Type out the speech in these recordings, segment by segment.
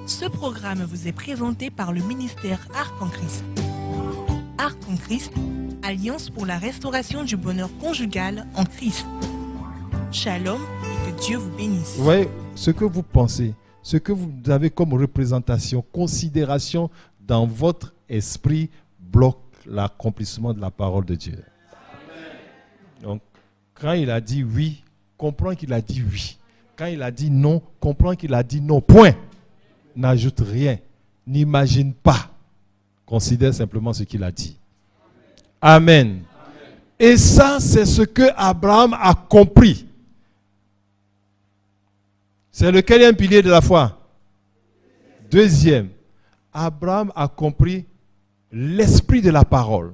Ce programme vous est présenté par le ministère Arc en Christ. Arc en Christ, Alliance pour la restauration du bonheur conjugal en Christ. Shalom et que Dieu vous bénisse. Vous voyez ce que vous pensez, ce que vous avez comme représentation, considération dans votre esprit bloque l'accomplissement de la parole de Dieu. Donc, quand il a dit oui, comprends qu'il a dit oui. Quand il a dit non, comprends qu'il a dit non. Point. N'ajoute rien. N'imagine pas. Considère simplement ce qu'il a dit. Amen. Et ça, c'est ce que Abraham a compris. C'est le quatrième pilier de la foi. Deuxième, Abraham a compris l'esprit de la parole.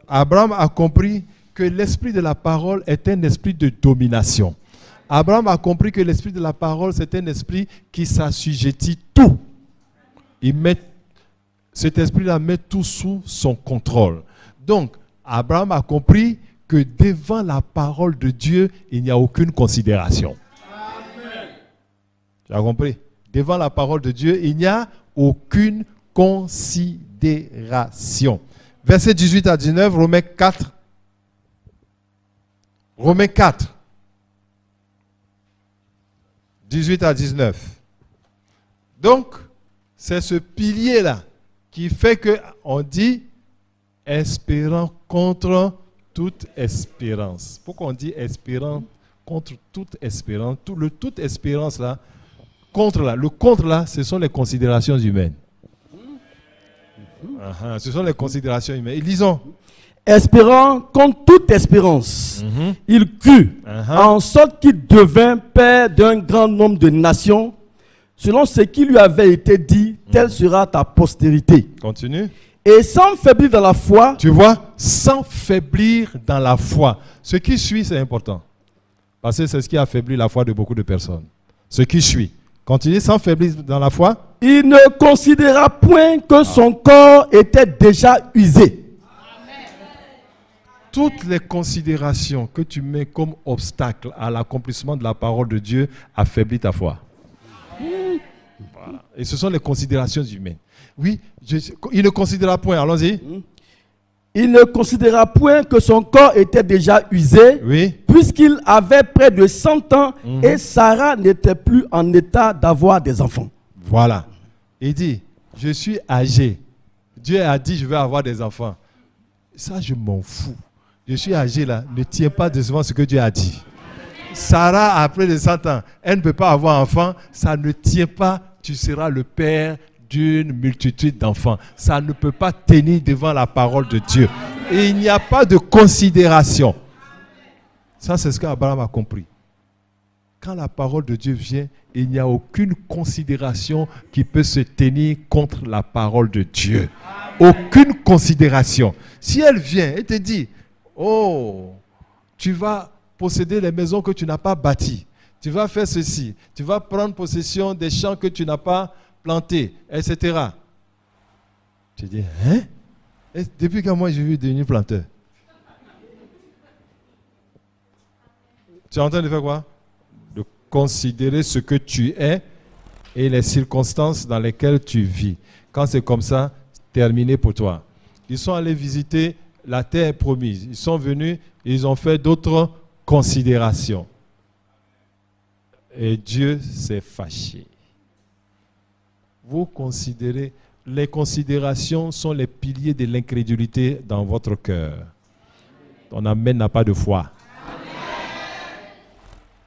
Abraham a compris que l'esprit de la parole est un esprit de domination. Abraham a compris que l'esprit de la parole, c'est un esprit qui s'assujettit tout. Cet esprit-là met tout sous son contrôle. Donc, Abraham a compris que devant la parole de Dieu, il n'y a aucune considération. Amen. Tu as compris? Devant la parole de Dieu, il n'y a aucune considération. Versets 18 à 19, Romains 4. Romains 4. 18 à 19. Donc, c'est ce pilier-là qui fait qu'on dit espérant contre toute espérance. Pourquoi on dit espérant contre toute espérance? Toute espérance là, le contre là, ce sont les considérations humaines. Ce sont les considérations humaines. Et lisons. Espérant contre toute espérance, il crut, en sorte qu'il devint père d'un grand nombre de nations, selon ce qui lui avait été dit, telle sera ta postérité. Continue. Et sans faiblir dans la foi. Tu vois, sans faiblir dans la foi. Ce qui suit, c'est important. Parce que c'est ce qui affaiblit la foi de beaucoup de personnes. Ce qui suit. Continue, sans faiblir dans la foi. Il ne considéra point que son corps était déjà usé. Toutes les considérations que tu mets comme obstacle à l'accomplissement de la parole de Dieu affaiblissent ta foi. Voilà. Et ce sont les considérations humaines. Oui, il ne considéra point, allons-y. Il ne considéra point que son corps était déjà usé, oui, puisqu'il avait près de 100 ans et Sarah n'était plus en état d'avoir des enfants. Voilà. Il dit, je suis âgé. Dieu a dit, je vais avoir des enfants. Ça, je m'en fous. Je suis âgé là, ne tiens pas devant ce que Dieu a dit. Sarah a près de 100 ans, elle ne peut pas avoir enfant, ça ne tient pas, tu seras le père d'une multitude d'enfants. Ça ne peut pas tenir devant la parole de Dieu. Et il n'y a pas de considération. Ça, c'est ce qu'Abraham a compris. Quand la parole de Dieu vient, il n'y a aucune considération qui peut se tenir contre la parole de Dieu. Aucune considération. Si elle vient et te dit, oh, tu vas posséder les maisons que tu n'as pas bâties. Tu vas faire ceci. Tu vas prendre possession des champs que tu n'as pas plantés, etc. Tu dis, hein? Et depuis quand moi j'ai vu devenir planteur? Tu es en train de faire quoi? De considérer ce que tu es et les circonstances dans lesquelles tu vis. Quand c'est comme ça, terminé pour toi. Ils sont allés visiter la terre promise. Ils sont venus, ils ont fait d'autres considérations. Et Dieu s'est fâché. Vous considérez, les considérations sont les piliers de l'incrédulité dans votre cœur. Ton amen n'a pas de foi.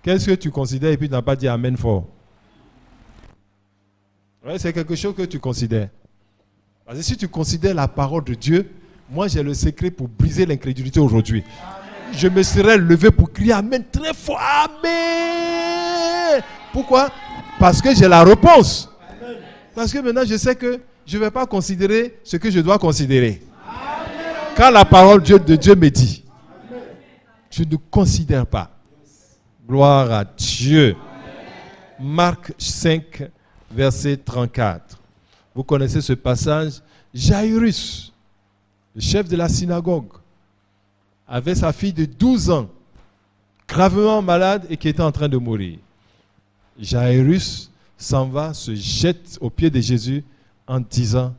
Qu'est-ce que tu considères et puis tu n'as pas dit amen fort? Ouais, c'est quelque chose que tu considères. Parce que si tu considères la parole de Dieu, moi j'ai le secret pour briser l'incrédulité aujourd'hui. Je me serais levé pour crier amen très fort. Amen. Pourquoi? Parce que j'ai la réponse. Parce que maintenant je sais que je ne vais pas considérer ce que je dois considérer. Quand la parole de Dieu me dit, je ne considère pas. Gloire à Dieu. Marc 5, verset 34. Vous connaissez ce passage. Jairus, le chef de la synagogue, avait sa fille de 12 ans, gravement malade et qui était en train de mourir. Jairus s'en va, se jette aux pieds de Jésus en disant,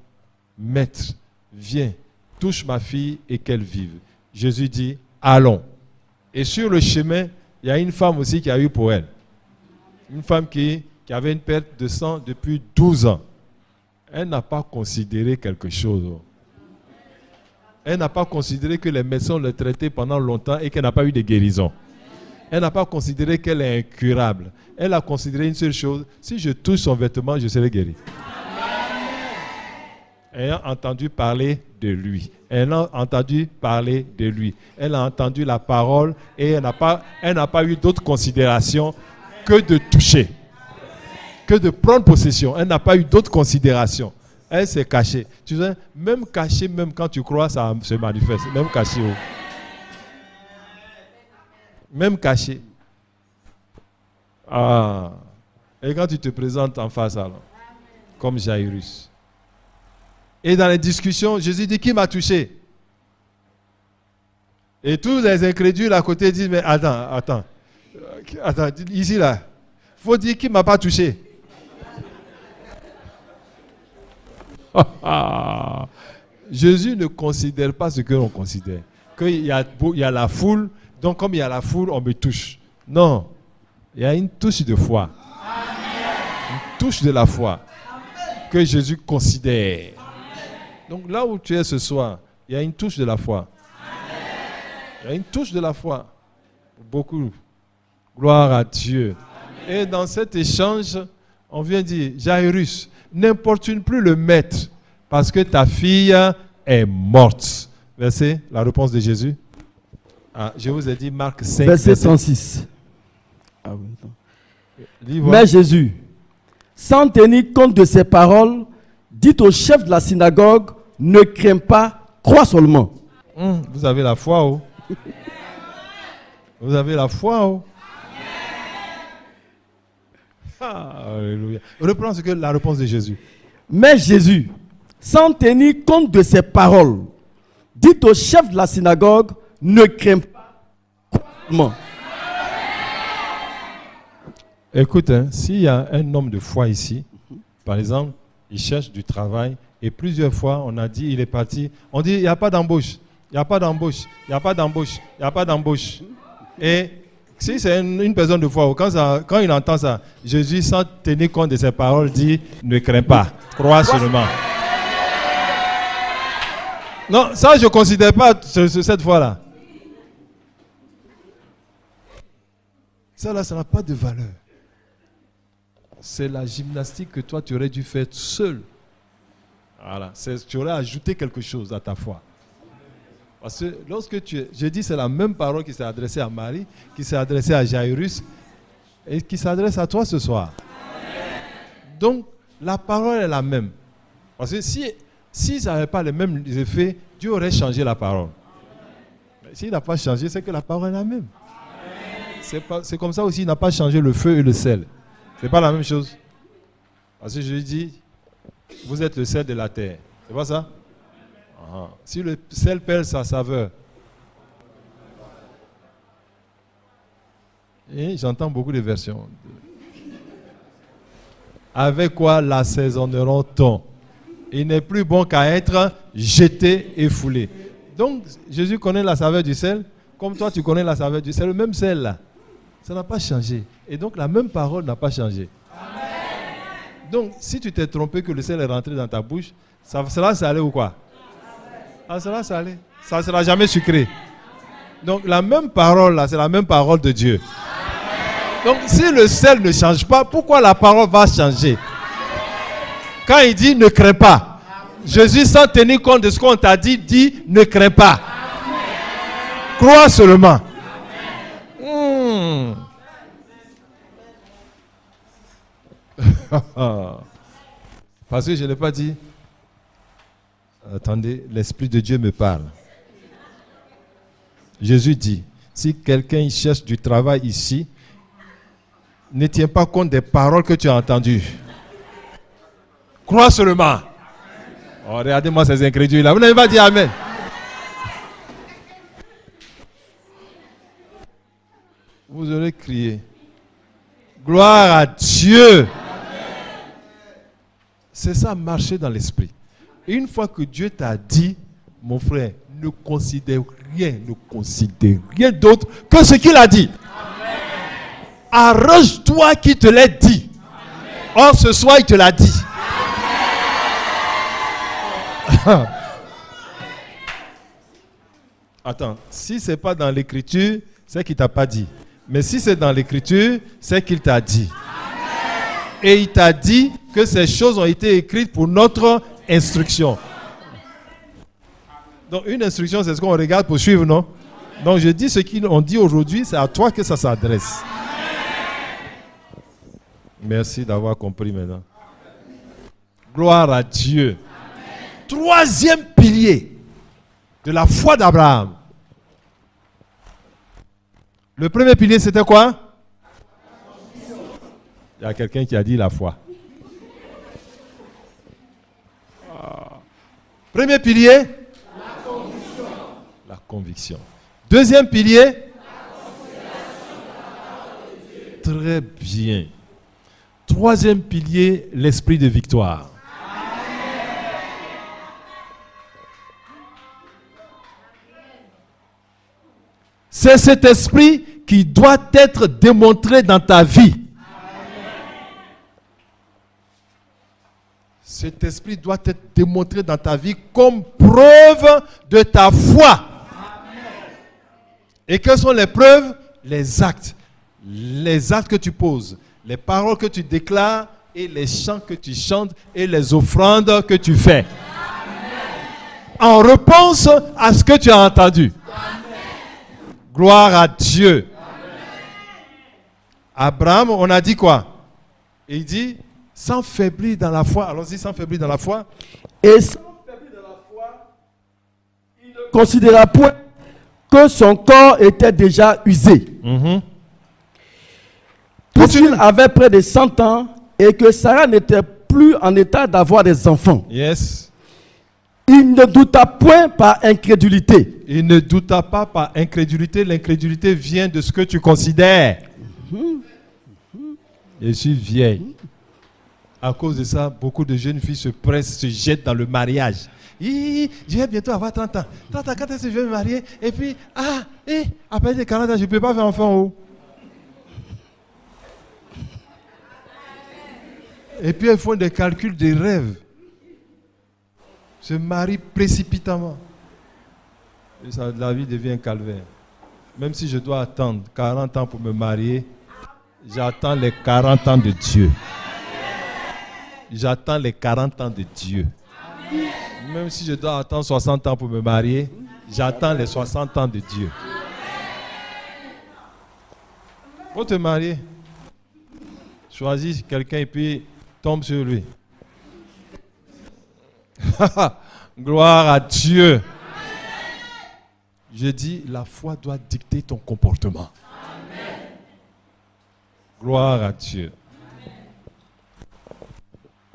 Maître, viens, touche ma fille et qu'elle vive. Jésus dit, allons. Et sur le chemin, il y a une femme aussi qui a eu pour elle. Une femme qui avait une perte de sang depuis 12 ans. Elle n'a pas considéré quelque chose. Elle n'a pas considéré que les médecins l'ont traitée pendant longtemps et qu'elle n'a pas eu de guérison. Elle n'a pas considéré qu'elle est incurable. Elle a considéré une seule chose, si je touche son vêtement, je serai guéri. Elle a entendu parler de lui. Elle a entendu parler de lui. Elle a entendu la parole et elle n'a pas eu d'autre considération que de toucher, que de prendre possession. Elle n'a pas eu d'autre considération. Elle s'est cachée. Tu sais, même caché, même quand tu crois, ça se manifeste. Même caché. Oh. Même caché. Ah. Et quand tu te présentes en face, alors, comme Jairus. Et dans les discussions, Jésus dit, qui m'a touché? Et tous les incrédules à côté disent, mais attends, ici là, il faut dire qui ne m'a pas touché. Jésus ne considère pas ce que l'on considère. Qu'il y a la foule, donc comme il y a la foule, on me touche. Non, il y a une touche de foi. Une touche de la foi que Jésus considère. Donc là où tu es ce soir, il y a une touche de la foi. Il y a une touche de la foi. Beaucoup. Gloire à Dieu. Et dans cet échange, on vient dire, Jairus, n'importune plus le maître, parce que ta fille est morte. Verset, la réponse de Jésus. Ah, je vous ai dit Marc 5. Verset 36. Ah oui, mais Jésus, sans tenir compte de ces paroles, dit au chef de la synagogue, ne crains pas, crois seulement. Vous avez la foi, oh. Vous avez la foi, oh. Alléluia. Reprends la réponse de Jésus. Mais Jésus, sans tenir compte de ces paroles, dit au chef de la synagogue, ne crains pas, crois seulement. Écoute, hein, s'il y a un homme de foi ici, par exemple, il cherche du travail et plusieurs fois on a dit il est parti. On dit il n'y a pas d'embauche, il n'y a pas d'embauche, il n'y a pas d'embauche, il n'y a pas d'embauche. Et si c'est une personne de foi, quand il entend ça, Jésus, sans tenir compte de ses paroles, dit ne crains pas, crois seulement. Non, ça je ne considère pas cette foi-là. Ça là, ça n'a pas de valeur. C'est la gymnastique que toi, tu aurais dû faire seul. Voilà. Tu aurais ajouté quelque chose à ta foi. Parce que lorsque je dis, c'est la même parole qui s'est adressée à Marie, qui s'est adressée à Jairus, et qui s'adresse à toi ce soir. Donc, la parole est la même. Parce que si ça n'avait pas les mêmes effets, Dieu aurait changé la parole. Mais s'il n'a pas changé, c'est que la parole est la même. C'est comme ça aussi, il n'a pas changé le feu et le sel. C'est pas la même chose. Parce que je lui dis, vous êtes le sel de la terre. C'est pas ça? Si le sel perd sa saveur. Et j'entends beaucoup de versions. Avec quoi l'assaisonneront-on? Il n'est plus bon qu'à être jeté et foulé. Donc, Jésus connaît la saveur du sel, comme toi tu connais la saveur du sel. Le même sel là. Ça n'a pas changé. Et donc la même parole n'a pas changé. Amen. Donc si tu t'es trompé que le sel est rentré dans ta bouche, ça sera salé ou quoi? Ça sera salé. Ça ne sera jamais sucré. Donc la même parole là, c'est la même parole de Dieu. Amen. Donc si le sel ne change pas, pourquoi la parole va changer? Quand il dit ne crains pas, Jésus sans tenir compte de ce qu'on t'a dit ne crains pas. Amen. Crois seulement. Parce que je n'ai pas dit. Attendez, l'Esprit de Dieu me parle. Jésus dit, si quelqu'un cherche du travail ici, ne tiens pas compte des paroles que tu as entendues. Crois seulement. Oh, regardez-moi ces incrédules là. Vous n'avez pas dit Amen. Vous aurez crié. Gloire à Dieu. C'est ça, marcher dans l'esprit. Et une fois que Dieu t'a dit, mon frère, ne considère rien d'autre que ce qu'il a dit. Arrange-toi qu'il te l'ait dit. Or, ce soir, il te l'a dit. Attends, si ce n'est pas dans l'écriture, c'est qu'il ne t'a pas dit. Mais si c'est dans l'écriture, c'est qu'il t'a dit. Et il t'a dit que ces choses ont été écrites pour notre instruction. Donc une instruction, c'est ce qu'on regarde pour suivre, non? Donc je dis ce qu'on dit aujourd'hui, c'est à toi que ça s'adresse. Merci d'avoir compris maintenant. Gloire à Dieu. Troisième pilier de la foi d'Abraham. Le premier pilier, c'était quoi? Il y a quelqu'un qui a dit la foi. Premier pilier? La conviction. La conviction. Deuxième pilier? La considération de la parole de Dieu. Très bien. Troisième pilier, l'esprit de victoire. C'est cet esprit qui doit être démontré dans ta vie. Cet esprit doit être démontré dans ta vie comme preuve de ta foi. Et quelles sont les preuves? Les actes. Les actes que tu poses, les paroles que tu déclares et les chants que tu chantes et les offrandes que tu fais. En réponse à ce que tu as entendu. Gloire à Dieu. Abraham, on a dit quoi? Il dit, sans faiblir dans la foi. Allons-y, sans faiblir dans la foi. Et sans faiblir dans la foi, il ne considéra point que son corps était déjà usé. Puisqu'il avait près de 100 ans et que Sarah n'était plus en état d'avoir des enfants. Yes. Il ne douta point par incrédulité. Il ne douta pas par incrédulité. L'incrédulité vient de ce que tu considères. Je suis vieille. À cause de ça, beaucoup de jeunes filles se pressent, se jettent dans le mariage. Je vais bientôt avoir 30 ans. 30 ans, quand est-ce que je vais me marier? Et puis, après les 40 ans, je ne peux pas faire enfant. Et puis, elles font des calculs de rêve. Se marient précipitamment. Et ça, la vie devient un calvaire. Même si je dois attendre 40 ans pour me marier, j'attends les 40 ans de Dieu. J'attends les 40 ans de Dieu. Même si je dois attendre 60 ans pour me marier, j'attends les 60 ans de Dieu. Pour te marier, choisis quelqu'un et puis tombe sur lui. Gloire à Dieu. Je dis, la foi doit dicter ton comportement. Gloire à Dieu.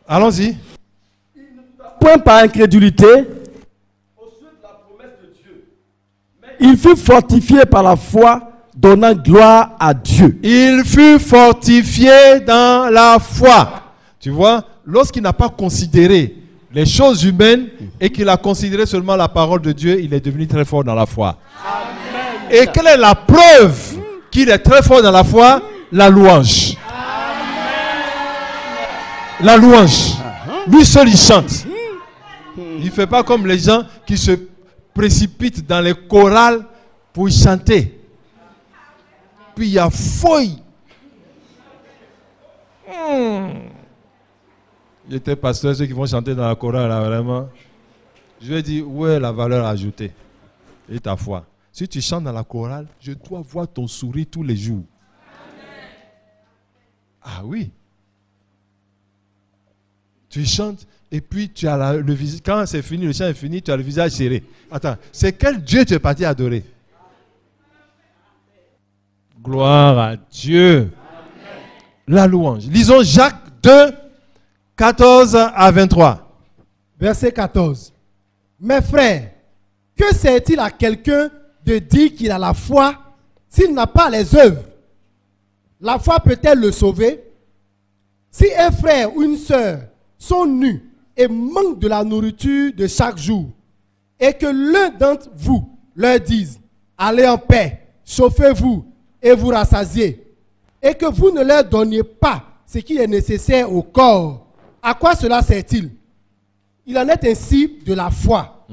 Allons-y. Point par incrédulité, au sujet de la promesse de Dieu. Mais il fut fortifié par la foi, donnant gloire à Dieu. Il fut fortifié dans la foi. Tu vois, lorsqu'il n'a pas considéré les choses humaines et qu'il a considéré seulement la parole de Dieu, il est devenu très fort dans la foi. Amen. Et quelle est la preuve qu'il est très fort dans la foi? La louange. Amen. La louange. Lui seul, il chante. Il ne fait pas comme les gens qui se précipitent dans les chorales pour chanter. Puis il y a fouille. J'étais pasteur, ceux qui vont chanter dans la chorale, là, vraiment. Je lui ai dit, où est la valeur ajoutée? Et ta foi. Si tu chantes dans la chorale, je dois voir ton sourire tous les jours. Ah oui. Tu chantes et puis tu as le visage. Quand c'est fini, le chant est fini, tu as le visage serré. Attends, c'est quel Dieu tu es parti adorer? Gloire à Dieu. Amen. La louange. Lisons Jacques 2, 14 à 23. Verset 14. Mes frères, que sert-il à quelqu'un de dire qu'il a la foi s'il n'a pas les œuvres? La foi peut-elle le sauver? Si un frère ou une sœur sont nus et manquent de la nourriture de chaque jour, et que l'un d'entre vous leur dise, allez en paix, chauffez-vous et vous rassasiez, et que vous ne leur donniez pas ce qui est nécessaire au corps, à quoi cela sert-il? Il en est ainsi de la foi.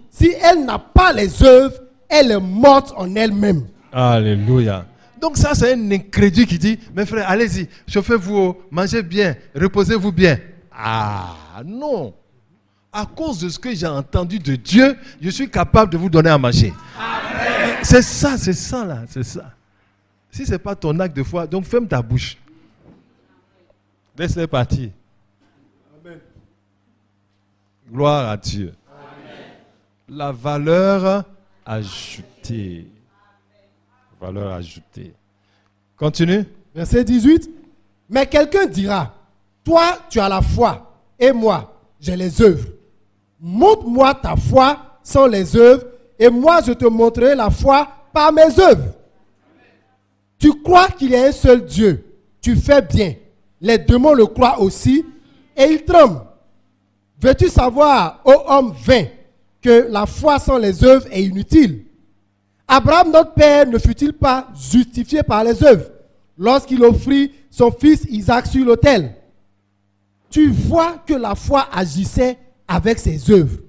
Si elle n'a pas les œuvres, elle est morte en elle-même. Alléluia. Donc ça, c'est un incrédule qui dit, mes frères, allez-y, chauffez-vous, mangez bien, reposez-vous bien. Ah non. À cause de ce que j'ai entendu de Dieu, je suis capable de vous donner à manger. C'est ça là, c'est ça. Si ce n'est pas ton acte de foi, donc ferme ta bouche. Laisse-les partir. Amen. Gloire à Dieu. Amen. La valeur ajoutée. Valeur ajoutée. Continue. Verset 18. Mais quelqu'un dira, toi tu as la foi et moi j'ai les œuvres. Montre-moi ta foi sans les œuvres et moi je te montrerai la foi par mes œuvres. Tu crois qu'il y a un seul Dieu. Tu fais bien. Les démons le croient aussi et ils tremblent. Veux-tu savoir, ô homme vain, que la foi sans les œuvres est inutile? Abraham, notre père, ne fut-il pas justifié par les œuvres lorsqu'il offrit son fils Isaac sur l'autel? Tu vois que la foi agissait avec ses œuvres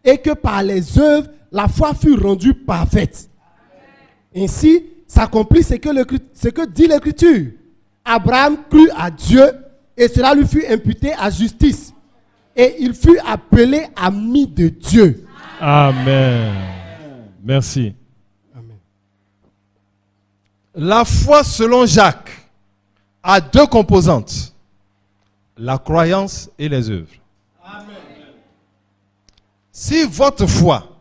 et que par les œuvres, la foi fut rendue parfaite. Ainsi, s'accomplit ce que dit l'Écriture. Abraham crut à Dieu et cela lui fut imputé à justice. Et il fut appelé ami de Dieu. Amen. Merci. Amen. La foi selon Jacques a deux composantes. La croyance et les œuvres. Amen. Si votre foi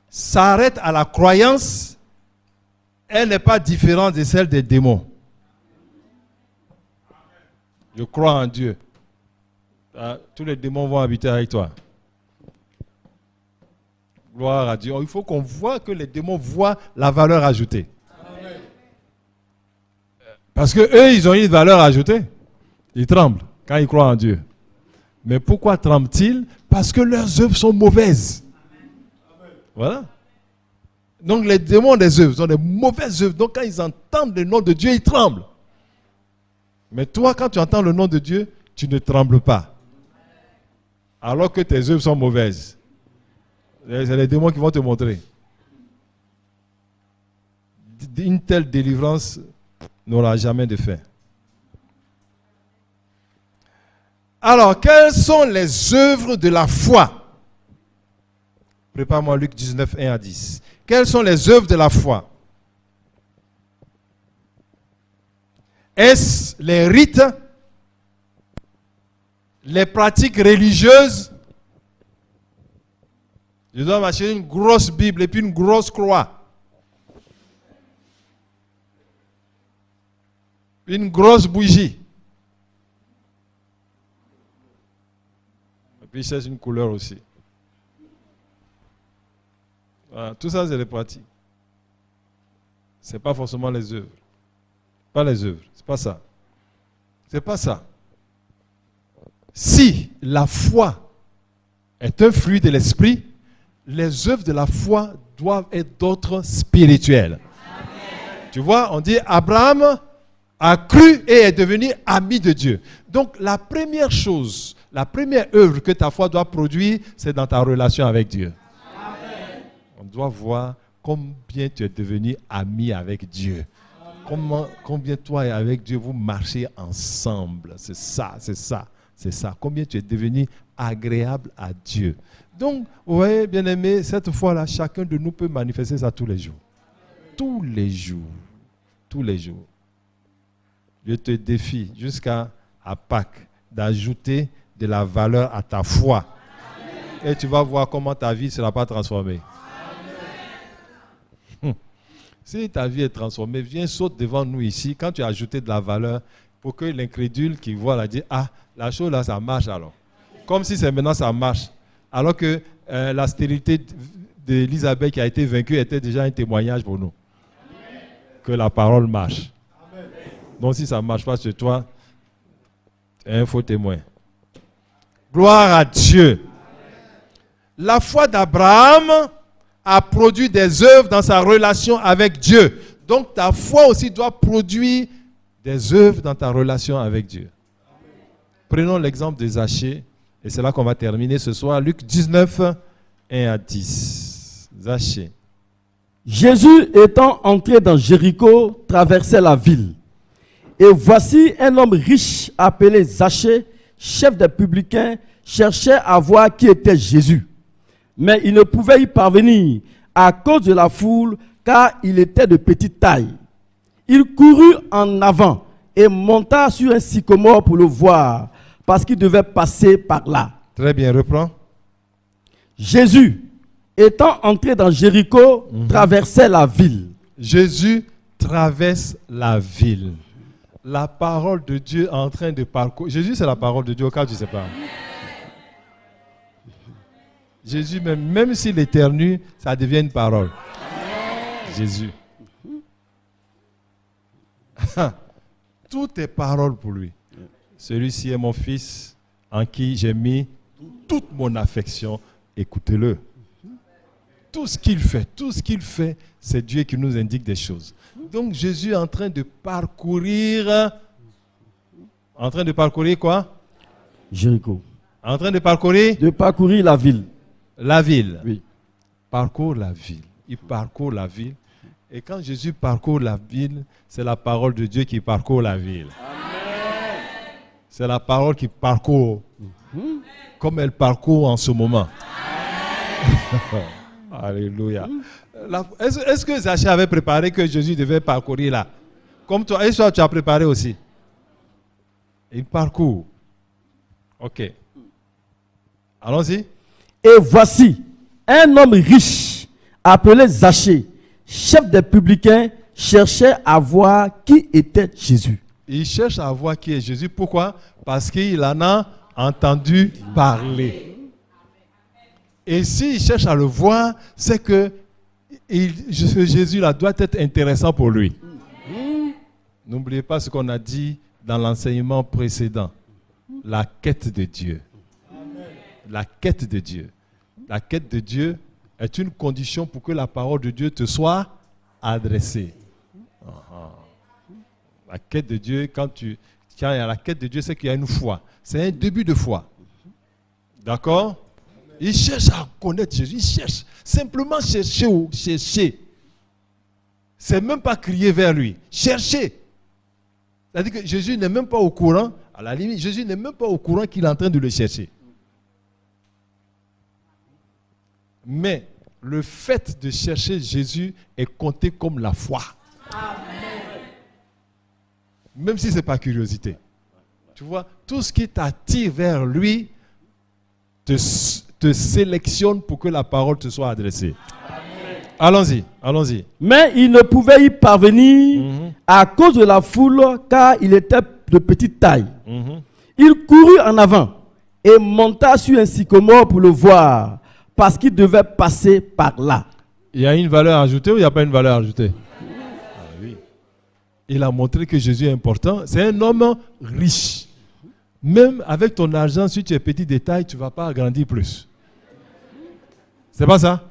s'arrête à la croyance, elle n'est pas différente de celle des démons. Je crois en Dieu. Tous les démons vont habiter avec toi. Gloire à Dieu. Il faut qu'on voit que les démons voient la valeur ajoutée. Amen. Parce que eux, ils ont une valeur ajoutée. Ils tremblent quand ils croient en Dieu. Mais pourquoi tremblent-ils? Parce que leurs œuvres sont mauvaises. Amen. Voilà. Donc les démons ont des œuvres, ont des mauvaises œuvres. Donc quand ils entendent le nom de Dieu, ils tremblent. Mais toi, quand tu entends le nom de Dieu, tu ne trembles pas. Alors que tes œuvres sont mauvaises. C'est les démons qui vont te montrer. Une telle délivrance n'aura jamais de fin. Alors, quelles sont les œuvres de la foi? Prépare-moi Luc 19, 1 à 10. Quelles sont les œuvres de la foi? Est-ce les rites, les pratiques religieuses? Je dois m'acheter une grosse Bible et puis une grosse croix. Une grosse bougie. Et puis je cherche une couleur aussi. Voilà, tout ça, c'est les pratiques. Ce n'est pas forcément les œuvres. Pas les œuvres, c'est pas ça. C'est pas ça. Si la foi est un fruit de l'esprit, les œuvres de la foi doivent être d'ordre spirituel. Amen. Tu vois, on dit Abraham a cru et est devenu ami de Dieu. Donc la première chose, la première œuvre que ta foi doit produire, c'est dans ta relation avec Dieu. Amen. On doit voir combien tu es devenu ami avec Dieu. Combien toi et avec Dieu vous marchez ensemble. C'est ça, c'est ça, c'est ça. Combien tu es devenu agréable à Dieu. Donc, vous voyez, bien aimé, cette fois-là, chacun de nous peut manifester ça tous les jours. Tous les jours. Tous les jours. Je te défie jusqu'à Pâques d'ajouter de la valeur à ta foi. Amen. Et tu vas voir comment ta vie ne sera pas transformée. Si ta vie est transformée, viens, saute devant nous ici. Quand tu as ajouté de la valeur, pour que l'incrédule qui voit la dise, ah, la chose là, ça marche alors. Comme si c'est maintenant ça marche. Alors que la stérilité d'Élisabeth qui a été vaincue était déjà un témoignage pour nous. Amen. Que la parole marche. Amen. Donc si ça ne marche pas sur toi, tu es un faux témoin. Gloire à Dieu. La foi d'Abraham a produit des œuvres dans sa relation avec Dieu. Donc ta foi aussi doit produire des œuvres dans ta relation avec Dieu. Prenons l'exemple de Zachée, et c'est là qu'on va terminer ce soir. Luc 19, 1 à 10. Zachée. Jésus étant entré dans Jéricho, traversait la ville. Et voici un homme riche appelé Zachée, chef des publicains, cherchait à voir qui était Jésus. Mais il ne pouvait y parvenir à cause de la foule, car il était de petite taille. Il courut en avant et monta sur un sycomore pour le voir, parce qu'il devait passer par là. Très bien, reprends. Jésus, étant entré dans Jéricho, traversait la ville. Jésus traverse la ville. La parole de Dieu est en train de parcourir. Jésus, c'est la parole de Dieu, au cas où tu ne sais pas. Jésus, même s'il éternue, ça devient une parole. Jésus. Tout est parole pour lui. Celui-ci est mon fils en qui j'ai mis toute mon affection. Écoutez-le. Tout ce qu'il fait, c'est Dieu qui nous indique des choses. Donc Jésus est en train de parcourir. En train de parcourir quoi? Jéricho. En train de parcourir? De parcourir la ville. La ville. Oui. Parcourt la ville. Il parcourt la ville. Et quand Jésus parcourt la ville, c'est la parole de Dieu qui parcourt la ville. Amen. C'est la parole qui parcourt comme elle parcourt en ce moment. Alléluia. Est-ce que Zachée avait préparé que Jésus devait parcourir là? Comme toi, et toi, tu as préparé aussi. Il parcourt. Ok. Allons-y. Et voici un homme riche appelé Zachée, chef des publicains, cherchait à voir qui était Jésus. Il cherche à voir qui est Jésus. Pourquoi? Parce qu'il en a entendu parler. Et s'il cherche à le voir, c'est que ce Jésus-là doit être intéressant pour lui. N'oubliez pas ce qu'on a dit dans l'enseignement précédent. La quête de Dieu. La quête de Dieu. La quête de Dieu est une condition pour que la parole de Dieu te soit adressée. La quête de Dieu, quand il y a la quête de Dieu, c'est qu'il y a une foi. C'est un début de foi. D'accord? Il cherche à connaître Jésus. Il cherche. Simplement chercher. C'est même pas crier vers lui. Chercher. C'est-à-dire que Jésus n'est même pas au courant. À la limite, Jésus n'est même pas au courant qu'il est en train de le chercher. Mais le fait de chercher Jésus est compté comme la foi. Amen. Même si ce n'est pas curiosité. Tu vois, tout ce qui t'attire vers lui te sélectionne pour que la parole te soit adressée. Allons-y, allons-y. Mais il ne pouvait y parvenir à cause de la foule, car il était de petite taille. Il courut en avant et monta sur un sycomore pour le voir, parce qu'il devait passer par là. Il y a une valeur ajoutée ou il n'y a pas une valeur ajoutée? Oui. Il a montré que Jésus est important. C'est un homme riche. Même avec ton argent, si tu es petit détail, tu ne vas pas grandir plus. C'est pas ça?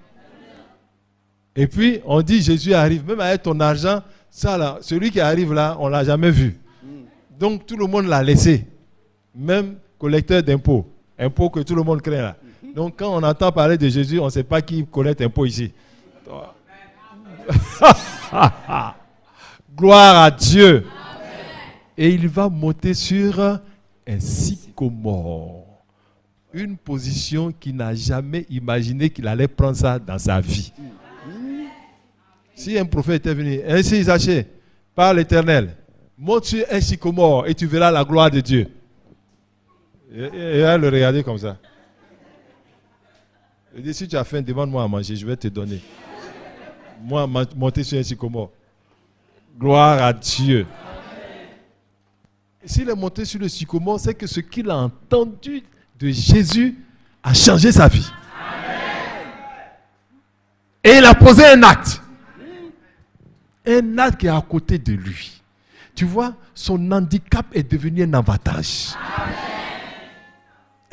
Et puis, on dit Jésus arrive. Même avec ton argent, ça là, celui qui arrive là, on ne l'a jamais vu. Donc, tout le monde l'a laissé. Même collecteur d'impôts. Impôts que tout le monde craint là. Donc, quand on entend parler de Jésus, on ne sait pas qui collecte impôts ici. Gloire à Dieu. Et il va monter sur un sycomore. Une position qu'il n'a jamais imaginé qu'il allait prendre ça dans sa vie. Si un prophète était venu, ainsi Zachée, par l'Éternel, monte sur un sycomore et tu verras la gloire de Dieu. Et elle le regarder comme ça. Il dit, si tu as faim, demande-moi à manger, je vais te donner. Moi, monter sur un sycomore. Gloire à Dieu. S'il est monté sur le sycomore, c'est que ce qu'il a entendu de Jésus a changé sa vie. Et il a posé un acte. Un acte qui est à côté de lui. Tu vois, son handicap est devenu un avantage.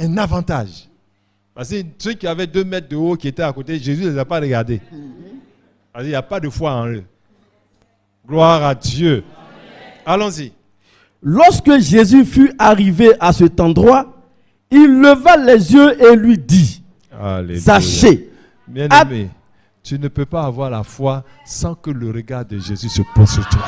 un avantage. Parce que ceux qui avaient 2 mètres de haut qui étaient à côté, Jésus ne les a pas regardés. Parce qu'il n'y a pas de foi en eux. Gloire à Dieu. Allons-y. Lorsque Jésus fut arrivé à cet endroit, il leva les yeux et lui dit, Zachée, bien-aimé, tu ne peux pas avoir la foi sans que le regard de Jésus se pose sur toi.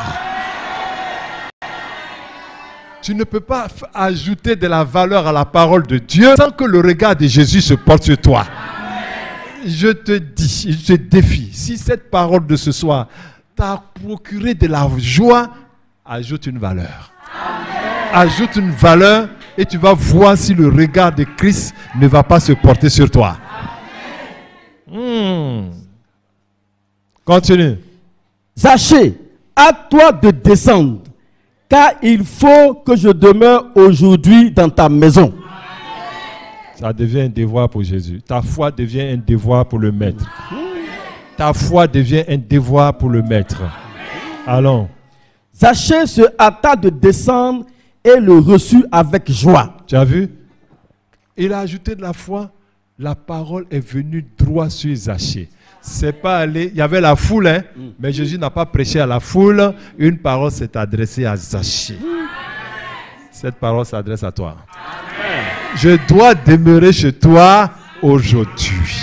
Tu ne peux pas ajouter de la valeur à la parole de Dieu sans que le regard de Jésus se porte sur toi. Je te dis, je te défie, si cette parole de ce soir t'a procuré de la joie, ajoute une valeur. Ajoute une valeur et tu vas voir si le regard de Christ ne va pas se porter sur toi. Continue. Zachée, à toi de descendre, car il faut que je demeure aujourd'hui dans ta maison. Ça devient un devoir pour Jésus. Ta foi devient un devoir pour le maître. Ta foi devient un devoir pour le maître. Allons. Zachée se hâta de descendre et le reçut avec joie. Tu as vu? Il a ajouté de la foi. La parole est venue droit sur Zachée. C'est pas allé. Il y avait la foule, hein, mais Jésus n'a pas prêché à la foule. Une parole s'est adressée à Zachée. Cette parole s'adresse à toi. Je dois demeurer chez toi aujourd'hui.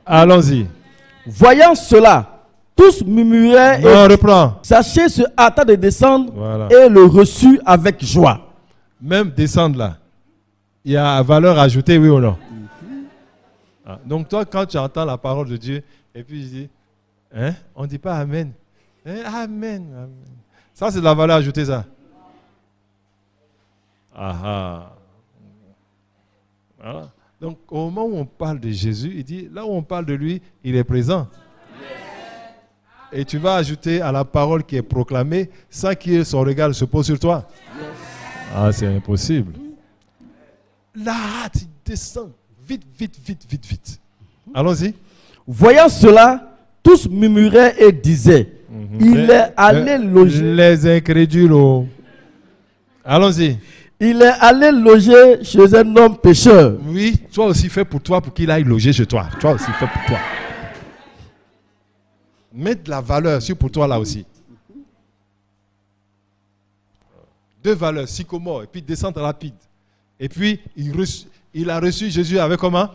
Allons-y. Voyant cela, tous murmuraient et reprends. Zachée se hâta de descendre et le reçut avec joie. Même descendre là, il y a valeur ajoutée, oui ou non? Donc toi, quand tu entends la parole de Dieu, et puis je dis, hein? On ne dit pas Amen. Hein? Amen. Amen. Ça, c'est de la valeur ajoutée, ça. Voilà. Donc, au moment où on parle de Jésus, il dit, là où on parle de lui, il est présent. Et tu vas ajouter à la parole qui est proclamée sans que son regard se pose sur toi. C'est impossible. La hâte, il descend. Vite, vite, vite, vite, vite. Allons-y. Voyant cela, tous murmuraient et disaient, il est allé loger. Les incrédules. Allons-y. Il est allé loger chez un homme pécheur. Oui, toi aussi fais pour toi pour qu'il aille loger chez toi. Toi aussi fais pour toi. Mets de la valeur sur pour toi là aussi. 2 valeurs, sycomore, et puis descente rapide. Et puis, il a reçu Jésus avec comment?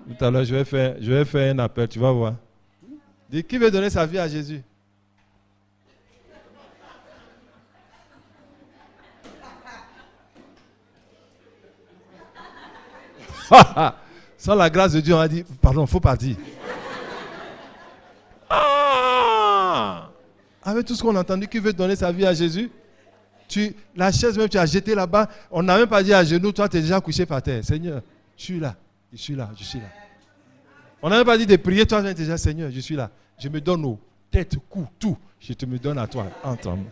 Tout à l'heure, je vais faire un appel, tu vas voir. Dis, qui veut donner sa vie à Jésus? Sans la grâce de Dieu, on a dit, pardon, il ne faut pas dire. Avec tout ce qu'on a entendu, qui veut donner sa vie à Jésus? La chaise même, tu as jeté là-bas. On n'a même pas dit à genoux, toi, tu es déjà couché par terre. Seigneur, je suis là, je suis là, je suis là. On n'a même pas dit de prier, toi, tu es déjà, Seigneur, je suis là. Je me donne aux têtes, coups, tout. Je te me donne à toi, entends-moi.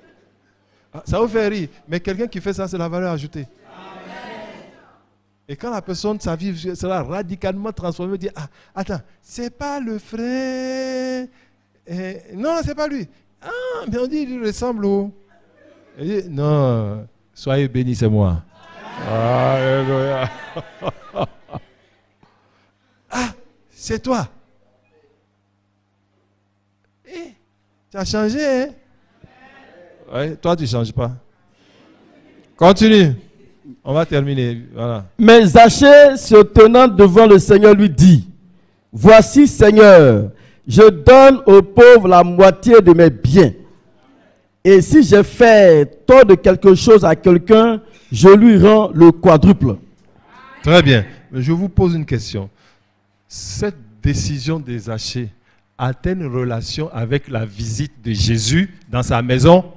Ça vous fait rire, mais quelqu'un qui fait ça, c'est la valeur ajoutée. Et quand la personne, sa vie sera radicalement transformée, dit, attends, c'est pas le frère. Non, c'est pas lui. Mais on dit, il lui ressemble où? Il dit, non, soyez bénis, c'est moi. Alléluia. C'est toi. Tu as changé, hein? Ouais, toi, tu ne changes pas. Continue. On va terminer. Voilà. Mais Zachée, se tenant devant le Seigneur, lui dit, voici, Seigneur, je donne aux pauvres la moitié de mes biens. Et si j'ai fait tort de quelque chose à quelqu'un, je lui rends le quadruple. Très bien. Mais je vous pose une question. Cette décision de Zachée a-t-elle une relation avec la visite de Jésus dans sa maison?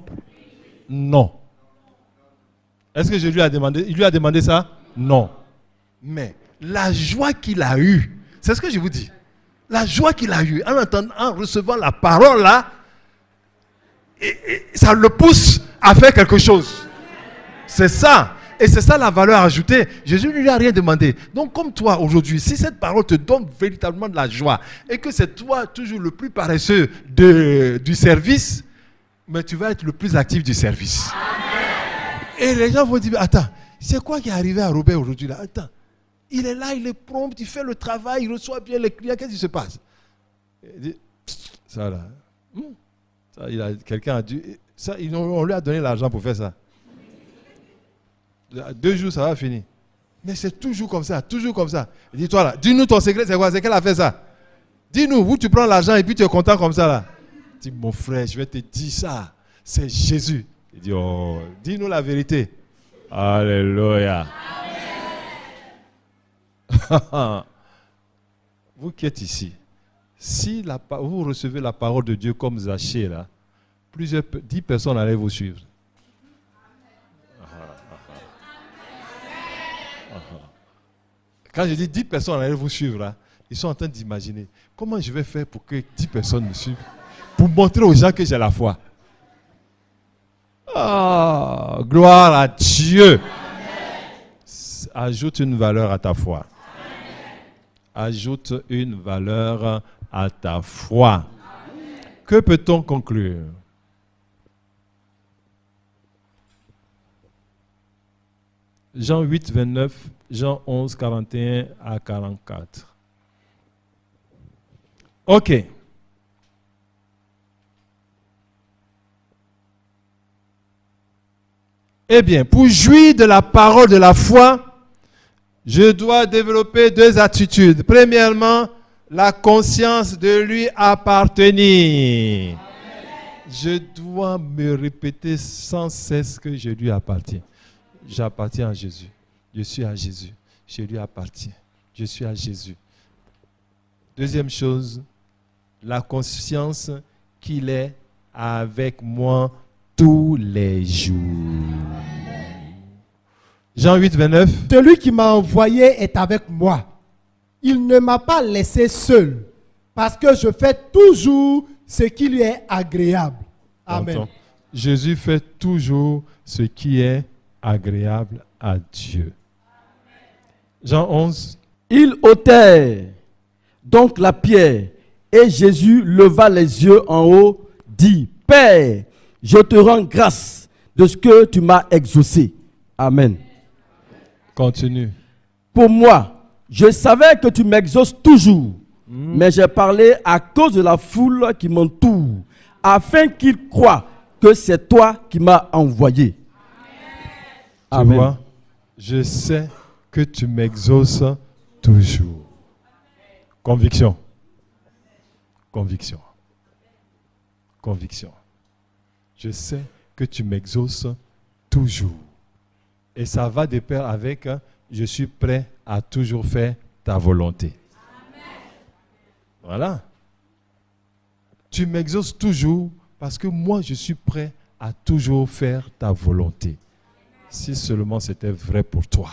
Non. Est-ce que Jésus lui a demandé? Il lui a demandé ça? Non. Mais la joie qu'il a eue, c'est ce que je vous dis. La joie qu'il a eue en recevant la parole là, et ça le pousse à faire quelque chose. C'est ça. Et c'est ça la valeur ajoutée. Jésus ne lui a rien demandé. Donc comme toi aujourd'hui, si cette parole te donne véritablement de la joie et que c'est toi toujours le plus paresseux du service, mais tu vas être le plus actif du service. Et les gens vont dire, attends, C'est quoi qui est arrivé à Robert aujourd'hui là? Attends, il est là, il est prompt, il fait le travail, il reçoit bien les clients. Qu'est-ce qui se passe? Il dit, ça là, ça, quelqu'un a dû, ça, on lui a donné l'argent pour faire ça. 2 jours, ça va finir. Mais c'est toujours comme ça, toujours comme ça. Il dit, toi là, dis-nous ton secret, c'est quoi? C'est qu'elle a fait ça? Dis-nous, où tu prends l'argent et puis tu es content comme ça là. Il dit, mon frère, je vais te dire ça. C'est Jésus. Il dit, oh, dis-nous la vérité. Alléluia. Vous qui êtes ici, si vous recevez la parole de Dieu comme Zachée là, 10 personnes allaient vous suivre. Quand je dis 10 personnes allaient vous suivre là, ils sont en train d'imaginer comment je vais faire pour que 10 personnes me suivent, pour montrer aux gens que j'ai la foi. Ah, gloire à Dieu. Ajoute une valeur à ta foi. Ajoute une valeur à ta foi. Que peut-on conclure? Jean 8, 29, Jean 11, 41 à 44. Ok. Eh bien, pour jouir de la parole de la foi, je dois développer 2 attitudes. Premièrement, la conscience de lui appartenir. Je dois me répéter sans cesse que je lui appartiens. J'appartiens à Jésus. Je suis à Jésus. Je lui appartiens. Je suis à Jésus. Deuxième chose, la conscience qu'il est avec moi tous les jours. Jean 8, 29. Celui qui m'a envoyé est avec moi. Il ne m'a pas laissé seul, parce que je fais toujours ce qui lui est agréable. Amen. Jésus fait toujours ce qui est agréable à Dieu. Jean 11. Ils ôtèrent donc la pierre, et Jésus leva les yeux en haut, dit, Père, je te rends grâce de ce que tu m'as exaucé. Amen. Continue. Pour moi, je savais que tu m'exauces toujours, mais j'ai parlé à cause de la foule qui m'entoure, afin qu'ils croient que c'est toi qui m'as envoyé. Tu vois, je sais que tu m'exauces toujours. Conviction. Conviction. Conviction. Je sais que tu m'exauces toujours. Et ça va de pair avec je suis prêt à toujours faire ta volonté. Voilà. Tu m'exauces toujours parce que moi je suis prêt à toujours faire ta volonté. Si seulement c'était vrai pour toi.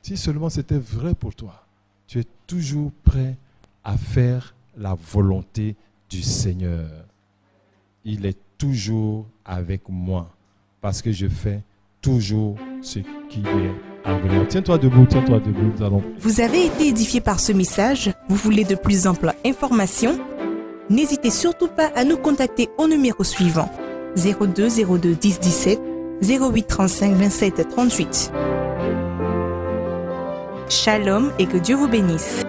Si seulement c'était vrai pour toi. Tu es toujours prêt à faire la volonté du Seigneur. Il est toujours avec moi parce que je fais toujours ce qui est agréable. Tiens-toi debout, nous allons. Vous avez été édifié par ce message? Vous voulez de plus amples informations? N'hésitez surtout pas à nous contacter au numéro suivant 02 02 10 17 08 35 27 38. Shalom et que Dieu vous bénisse.